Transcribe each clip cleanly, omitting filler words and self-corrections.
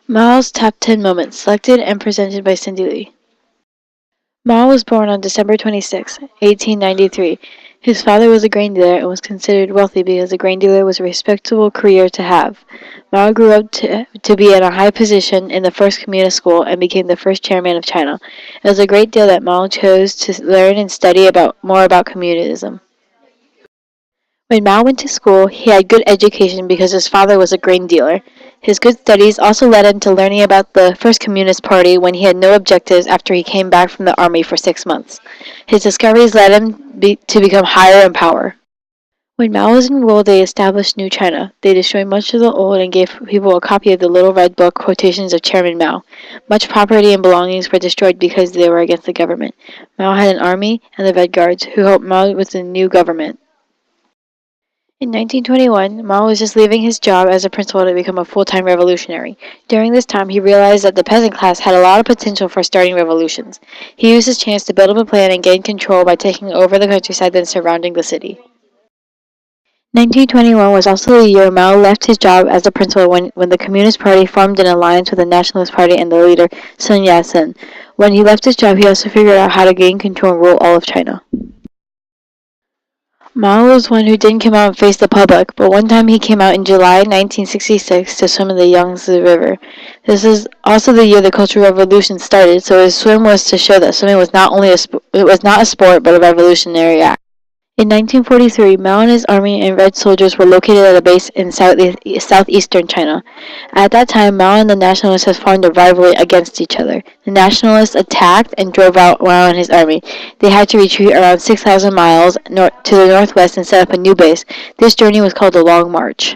Mao's Top 10 Moments, selected and presented by Cindylmao. Mao was born on December 26, 1893. His father was a grain dealer and was considered wealthy because a grain dealer was a respectable career to have. Mao grew up to be in a high position in the first communist school and became the first chairman of China. It was a great deal that Mao chose to learn and study more about communism. When Mao went to school, he had good education because his father was a grain dealer. His good studies also led him to learning about the First Communist Party when he had no objectives after he came back from the army for 6 months. His discoveries led him to become higher in power. When Mao was in rule, they established New China. They destroyed much of the old and gave people a copy of the Little Red Book quotations of Chairman Mao. Much property and belongings were destroyed because they were against the government. Mao had an army and the Red Guards who helped Mao with the new government. In 1921, Mao was just leaving his job as a principal to become a full-time revolutionary. During this time, he realized that the peasant class had a lot of potential for starting revolutions. He used his chance to build up a plan and gain control by taking over the countryside then surrounding the city. 1921 was also the year Mao left his job as a principal when the Communist Party formed an alliance with the Nationalist Party and the leader Sun Yat-sen. When he left his job, he also figured out how to gain control and rule all of China. Mao was one who didn't come out and face the public, but one time he came out in July 1966 to swim in the Yangtze River. This is also the year the Cultural Revolution started, so his swim was to show that swimming was not a sport but a revolutionary act. In 1943, Mao and his army and Red soldiers were located at a base in southeastern China. At that time, Mao and the Nationalists had formed a rivalry against each other. The Nationalists attacked and drove out Mao and his army. They had to retreat around 6,000 miles to the northwest and set up a new base. This journey was called the Long March.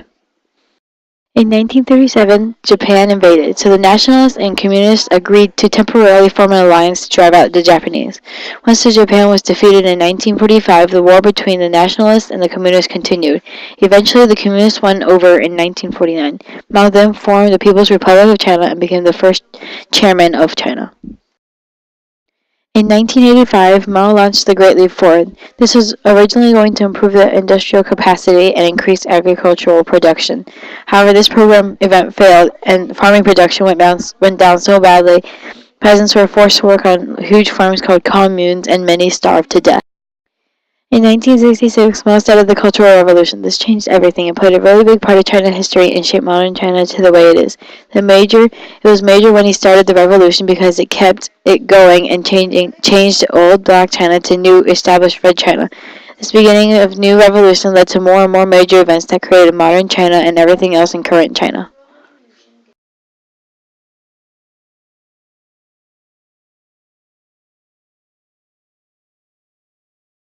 In 1937, Japan invaded, so the Nationalists and Communists agreed to temporarily form an alliance to drive out the Japanese. Once Japan was defeated in 1945, the war between the Nationalists and the Communists continued. Eventually, the Communists won over in 1949. Mao then formed the People's Republic of China and became the first chairman of China. In 1985, Mao launched the Great Leap Forward. This was originally going to improve the industrial capacity and increase agricultural production. However, this program event failed, and farming production went down so badly, peasants were forced to work on huge farms called communes, and many starved to death. In 1966, Mao started the Cultural Revolution. This changed everything and played a really big part of China's history and shaped modern China to the way it is. It was major when he started the revolution because it kept it going and changed old black China to new established red China. This beginning of new revolution led to more and more major events that created modern China and everything else in current China.